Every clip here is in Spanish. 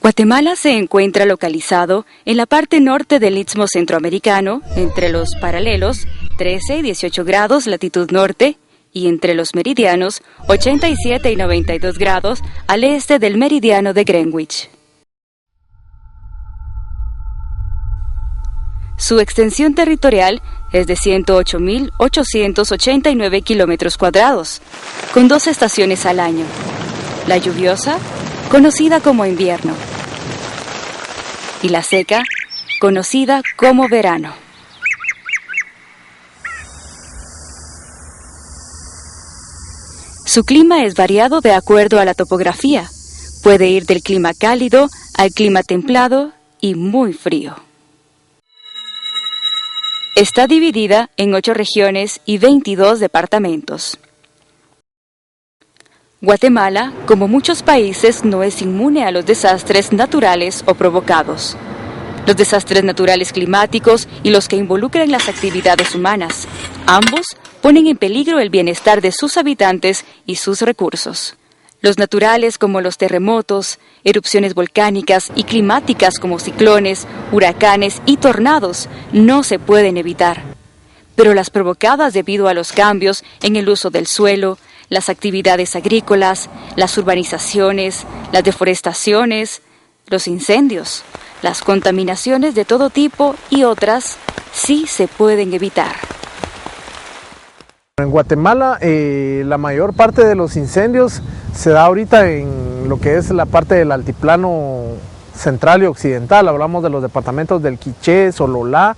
Guatemala se encuentra localizado en la parte norte del Istmo Centroamericano, entre los paralelos 13 y 18 grados latitud norte y entre los meridianos 87 y 92 grados al este del meridiano de Greenwich. Su extensión territorial es de 108.889 kilómetros cuadrados, con 2 estaciones al año: la lluviosa, conocida como invierno, y la seca, conocida como verano. Su clima es variado de acuerdo a la topografía. Puede ir del clima cálido al clima templado y muy frío. Está dividida en 8 regiones y 22 departamentos. Guatemala, como muchos países, no es inmune a los desastres naturales o provocados. Los desastres naturales climáticos y los que involucran las actividades humanas, ambos ponen en peligro el bienestar de sus habitantes y sus recursos. Los naturales, como los terremotos, erupciones volcánicas, y climáticas como ciclones, huracanes y tornados, no se pueden evitar. Pero las provocadas debido a los cambios en el uso del suelo, las actividades agrícolas, las urbanizaciones, las deforestaciones, los incendios, las contaminaciones de todo tipo y otras, sí se pueden evitar. En Guatemala, la mayor parte de los incendios se da ahorita en lo que es la parte del altiplano central y occidental. Hablamos de los departamentos del Quiché, Sololá,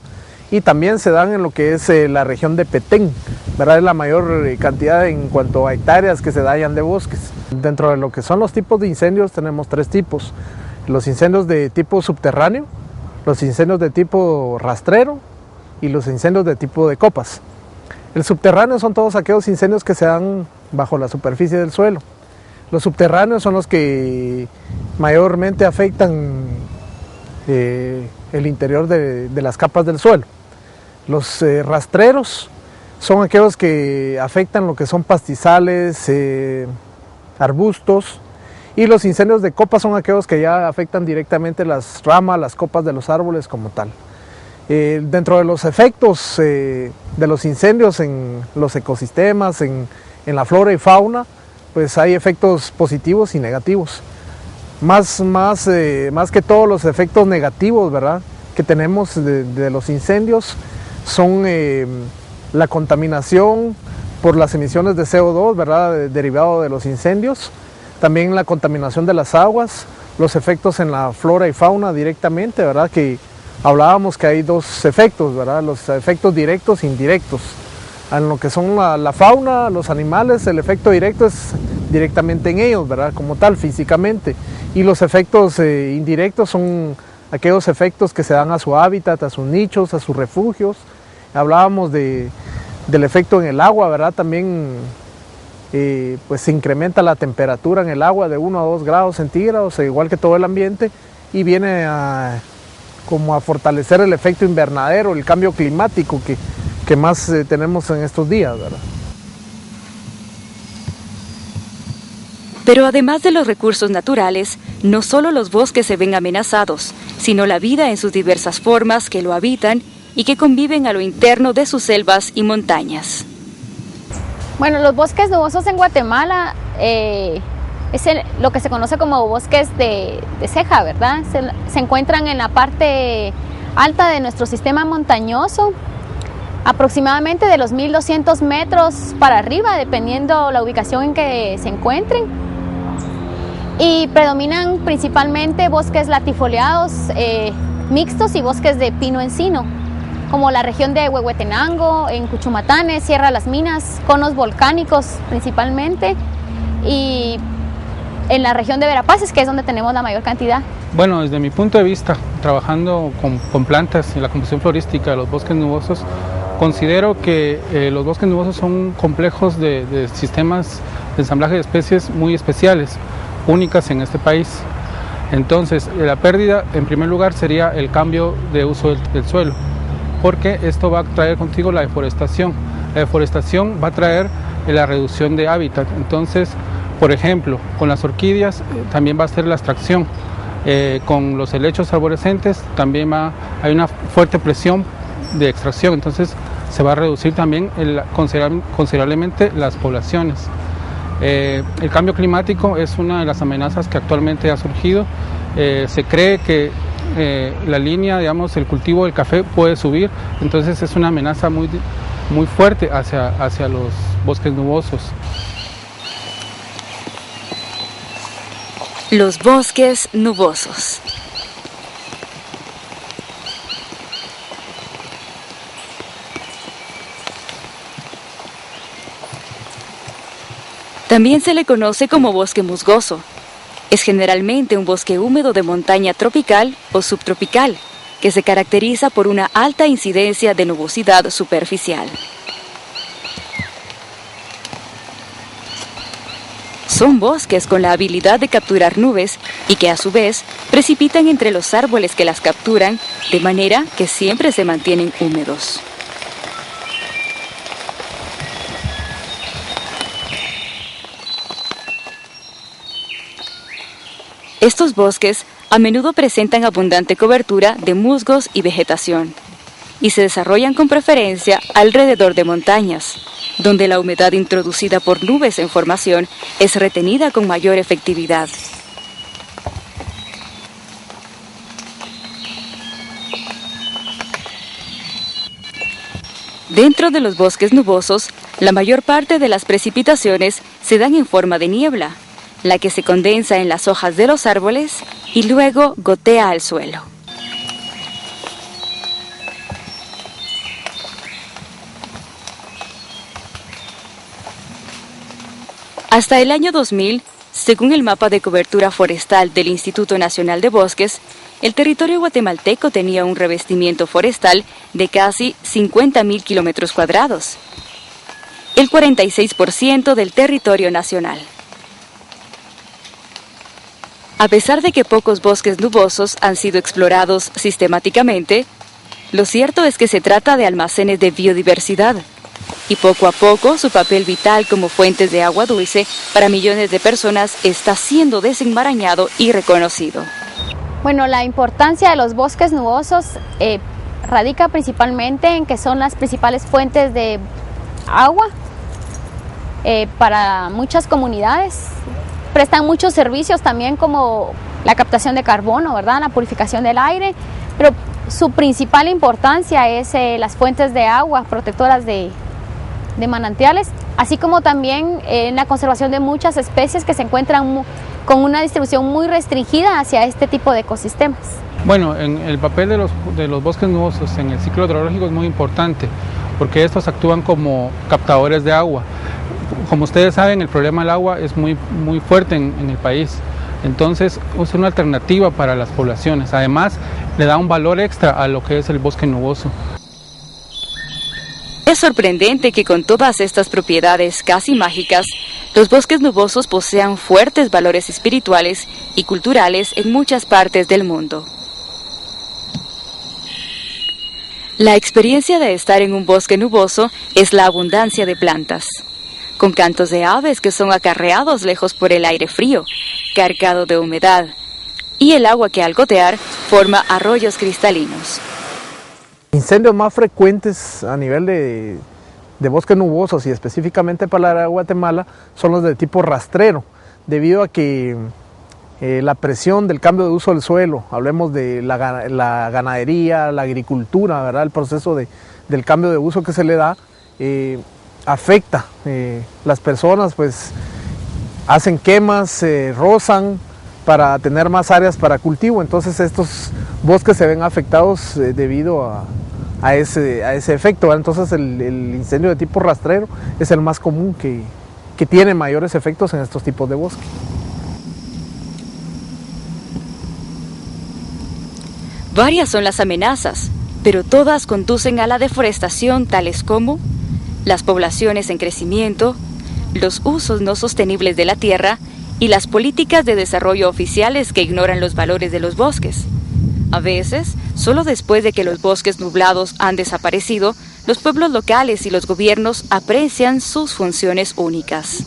y también se dan en lo que es la región de Petén, ¿verdad? Es la mayor cantidad en cuanto a hectáreas que se dañan de bosques. Dentro de lo que son los tipos de incendios tenemos 3 tipos: los incendios de tipo subterráneo, los incendios de tipo rastrero y los incendios de tipo de copas. El subterráneo son todos aquellos incendios que se dan bajo la superficie del suelo. Los subterráneos son los que mayormente afectan el interior de las capas del suelo. Los rastreros son aquellos que afectan lo que son pastizales, arbustos, y los incendios de copa son aquellos que ya afectan directamente las ramas, las copas de los árboles como tal. Dentro de los efectos de los incendios en los ecosistemas, en la flora y fauna, pues hay efectos positivos y negativos. Más que todos los efectos negativos, ¿verdad?, que tenemos de los incendios son la contaminación por las emisiones de CO2, ¿verdad?, derivado de los incendios, también la contaminación de las aguas, los efectos en la flora y fauna directamente, ¿verdad?, que hablábamos que hay 2 efectos, ¿verdad?, los efectos directos e indirectos. En lo que son la fauna, los animales, el efecto directo es directamente en ellos, ¿verdad?, como tal, físicamente, y los efectos indirectos son aquellos efectos que se dan a su hábitat, a sus nichos, a sus refugios. Hablábamos del efecto en el agua, ¿verdad?, también pues se incrementa la temperatura en el agua de 1 a 2 grados centígrados, igual que todo el ambiente, y viene como a fortalecer el efecto invernadero, el cambio climático que más tenemos en estos días, ¿verdad? Pero además de los recursos naturales, no solo los bosques se ven amenazados, sino la vida en sus diversas formas que lo habitan y que conviven a lo interno de sus selvas y montañas. Bueno, los bosques nubosos en Guatemala es lo que se conoce como bosques de ceja, ¿verdad? Se encuentran en la parte alta de nuestro sistema montañoso, aproximadamente de los 1.200 metros para arriba, dependiendo la ubicación en que se encuentren. Y predominan principalmente bosques latifoliados, mixtos y bosques de pino-encino, como la región de Huehuetenango, en Cuchumatanes, Sierra Las Minas, conos volcánicos principalmente, y en la región de Verapaces, que es donde tenemos la mayor cantidad. Bueno, desde mi punto de vista, trabajando con plantas y la composición florística de los bosques nubosos, considero que los bosques nubosos son complejos de sistemas de ensamblaje de especies muy especiales, únicas en este país. Entonces, la pérdida, en primer lugar, sería el cambio de uso del suelo, porque esto va a traer contigo la deforestación. La deforestación va a traer la reducción de hábitat. Entonces, por ejemplo, con las orquídeas también va a ser la extracción. Con los helechos arborescentes también hay una fuerte presión de extracción, entonces se va a reducir también considerablemente las poblaciones. El cambio climático es una de las amenazas que actualmente ha surgido. Se cree que la línea, digamos, el cultivo del café puede subir, entonces es una amenaza muy fuerte hacia los bosques nubosos. Los bosques nubosos. También se le conoce como bosque musgoso. Es generalmente un bosque húmedo de montaña tropical o subtropical, que se caracteriza por una alta incidencia de nubosidad superficial. Son bosques con la habilidad de capturar nubes y que a su vez precipitan entre los árboles que las capturan, de manera que siempre se mantienen húmedos. Estos bosques a menudo presentan abundante cobertura de musgos y vegetación, y se desarrollan con preferencia alrededor de montañas, donde la humedad introducida por nubes en formación es retenida con mayor efectividad. Dentro de los bosques nubosos, la mayor parte de las precipitaciones se dan en forma de niebla, la que se condensa en las hojas de los árboles y luego gotea al suelo. Hasta el año 2000, según el mapa de cobertura forestal del Instituto Nacional de Bosques, el territorio guatemalteco tenía un revestimiento forestal de casi 50.000 kilómetros cuadrados, el 46% del territorio nacional. A pesar de que pocos bosques nubosos han sido explorados sistemáticamente, lo cierto es que se trata de almacenes de biodiversidad, y poco a poco su papel vital como fuentes de agua dulce para millones de personas está siendo desenmarañado y reconocido. Bueno, la importancia de los bosques nubosos radica principalmente en que son las principales fuentes de agua para muchas comunidades. Prestan muchos servicios también como la captación de carbono, ¿verdad? La purificación del aire, pero su principal importancia es las fuentes de agua protectoras de manantiales, así como también en la conservación de muchas especies que se encuentran con una distribución muy restringida hacia este tipo de ecosistemas. Bueno, el papel de los bosques nubosos en el ciclo hidrológico es muy importante, porque estos actúan como captadores de agua. Como ustedes saben, el problema del agua es muy fuerte en el país, entonces es una alternativa para las poblaciones. Además, le da un valor extra a lo que es el bosque nuboso. Es sorprendente que con todas estas propiedades casi mágicas, los bosques nubosos posean fuertes valores espirituales y culturales en muchas partes del mundo. La experiencia de estar en un bosque nuboso es la abundancia de plantas, con cantos de aves que son acarreados lejos por el aire frío, cargado de humedad, y el agua que al gotear forma arroyos cristalinos. Incendios más frecuentes a nivel de bosques nubosos y específicamente para Guatemala son los de tipo rastrero, debido a que la presión del cambio de uso del suelo, hablemos de la ganadería, la agricultura, ¿verdad? El proceso del cambio de uso que se le da, afecta. Las personas pues hacen quemas, rozan para tener más áreas para cultivo, entonces estos bosques se ven afectados debido a ese efecto, ¿verdad? Entonces el incendio de tipo rastrero es el más común que tiene mayores efectos en estos tipos de bosques. Varias son las amenazas, pero todas conducen a la deforestación, tales como las poblaciones en crecimiento, los usos no sostenibles de la tierra y las políticas de desarrollo oficiales que ignoran los valores de los bosques. A veces, solo después de que los bosques nublados han desaparecido, los pueblos locales y los gobiernos aprecian sus funciones únicas.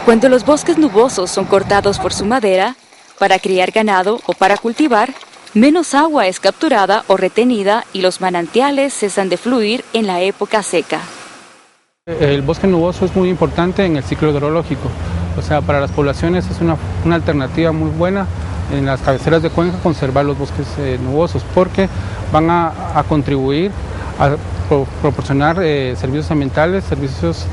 Cuando los bosques nubosos son cortados por su madera, para criar ganado o para cultivar, menos agua es capturada o retenida y los manantiales cesan de fluir en la época seca. El bosque nuboso es muy importante en el ciclo hidrológico, o sea, para las poblaciones es una alternativa muy buena en las cabeceras de cuenca conservar los bosques nubosos, porque van a contribuir a proporcionar servicios ambientales, servicios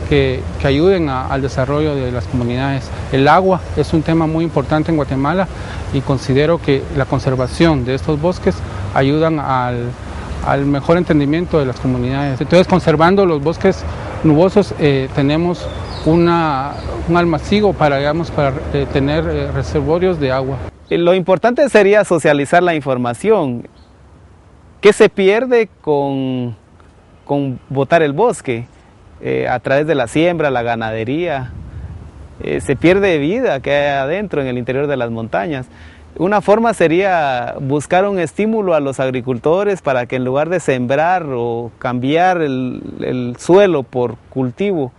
que ayuden al desarrollo de las comunidades. El agua es un tema muy importante en Guatemala y considero que la conservación de estos bosques ayudan al mejor entendimiento de las comunidades. Entonces, conservando los bosques nubosos tenemos un almacigo para tener reservorios de agua. Lo importante sería socializar la información. ¿Qué se pierde con botar el bosque? A través de la siembra, la ganadería, se pierde vida que hay adentro en el interior de las montañas. Una forma sería buscar un estímulo a los agricultores para que en lugar de sembrar o cambiar el suelo por cultivo,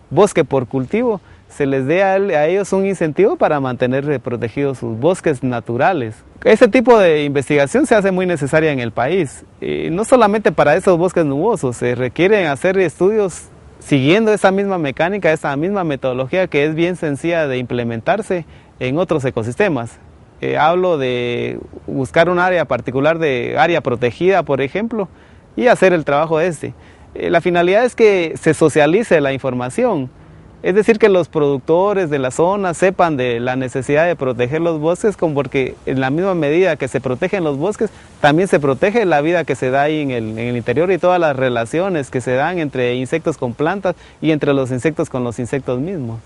bosque por cultivo, se les dé a ellos un incentivo para mantener protegidos sus bosques naturales. Ese tipo de investigación se hace muy necesaria en el país, no solamente para esos bosques nubosos, se requieren hacer estudios siguiendo esa misma mecánica, esa misma metodología que es bien sencilla de implementarse en otros ecosistemas. Hablo de buscar un área particular de área protegida, por ejemplo, y hacer el trabajo La finalidad es que se socialice la información, es decir, que los productores de la zona sepan de la necesidad de proteger los bosques, porque en la misma medida que se protegen los bosques, también se protege la vida que se da ahí en el interior y todas las relaciones que se dan entre insectos con plantas y entre los insectos con los insectos mismos.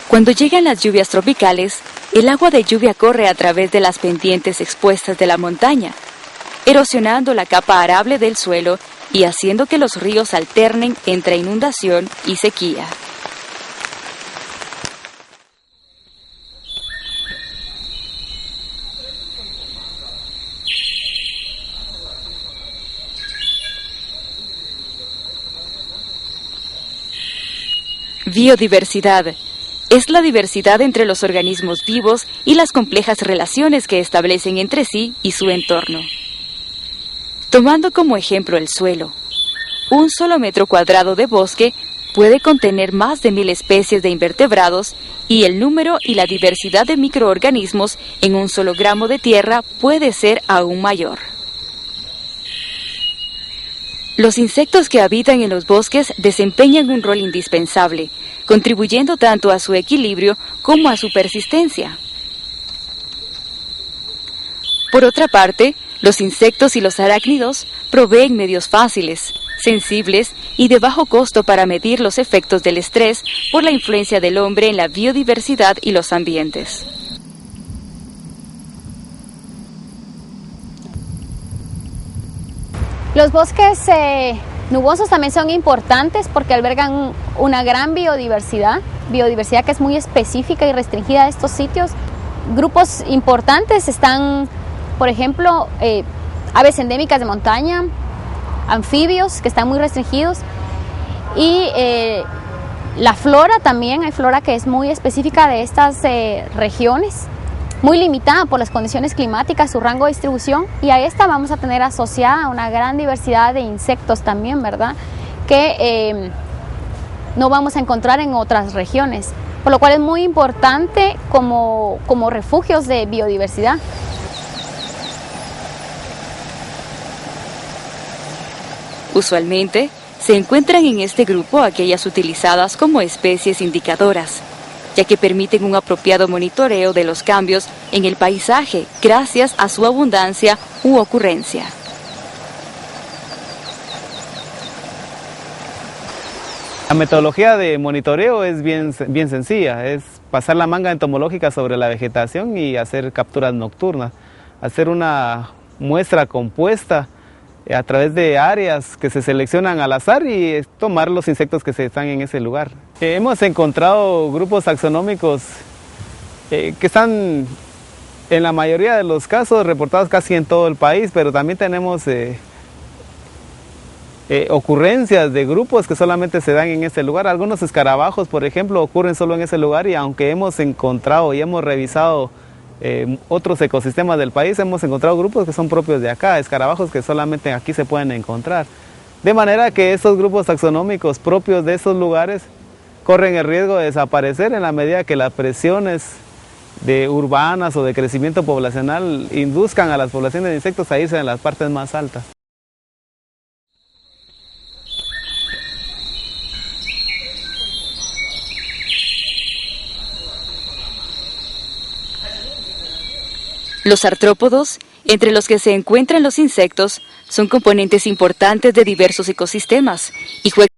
Cuando llegan las lluvias tropicales, el agua de lluvia corre a través de las pendientes expuestas de la montaña, erosionando la capa arable del suelo y haciendo que los ríos alternen entre inundación y sequía. Biodiversidad. Es la diversidad entre los organismos vivos y las complejas relaciones que establecen entre sí y su entorno. Tomando como ejemplo el suelo, un solo metro cuadrado de bosque puede contener más de 1000 especies de invertebrados y el número y la diversidad de microorganismos en un solo gramo de tierra puede ser aún mayor. Los insectos que habitan en los bosques desempeñan un rol indispensable, contribuyendo tanto a su equilibrio como a su persistencia. Por otra parte, los insectos y los arácnidos proveen medios fáciles, sensibles y de bajo costo para medir los efectos del estrés por la influencia del hombre en la biodiversidad y los ambientes. Los bosques nubosos también son importantes porque albergan una gran biodiversidad que es muy específica y restringida a estos sitios. Grupos importantes están, por ejemplo, aves endémicas de montaña, anfibios que están muy restringidos y la flora también, hay flora que es muy específica de estas regiones, muy limitada por las condiciones climáticas, su rango de distribución, y a esta vamos a tener asociada una gran diversidad de insectos también, ¿verdad? Que no vamos a encontrar en otras regiones, por lo cual es muy importante como refugios de biodiversidad. Usualmente, se encuentran en este grupo aquellas utilizadas como especies indicadoras, ya que permiten un apropiado monitoreo de los cambios en el paisaje gracias a su abundancia u ocurrencia. La metodología de monitoreo es bien sencilla, es pasar la manga entomológica sobre la vegetación y hacer capturas nocturnas, hacer una muestra compuesta a través de áreas que se seleccionan al azar y tomar los insectos que están en ese lugar. Hemos encontrado grupos taxonómicos que están en la mayoría de los casos reportados casi en todo el país, pero también tenemos ocurrencias de grupos que solamente se dan en ese lugar. Algunos escarabajos, por ejemplo, ocurren solo en ese lugar, y aunque hemos encontrado y hemos revisado otros ecosistemas del país, hemos encontrado grupos que son propios de acá, escarabajos que solamente aquí se pueden encontrar. De manera que estos grupos taxonómicos propios de esos lugares corren el riesgo de desaparecer en la medida que las presiones urbanas o de crecimiento poblacional induzcan a las poblaciones de insectos a irse en las partes más altas. Los artrópodos, entre los que se encuentran los insectos, son componentes importantes de diversos ecosistemas y juegan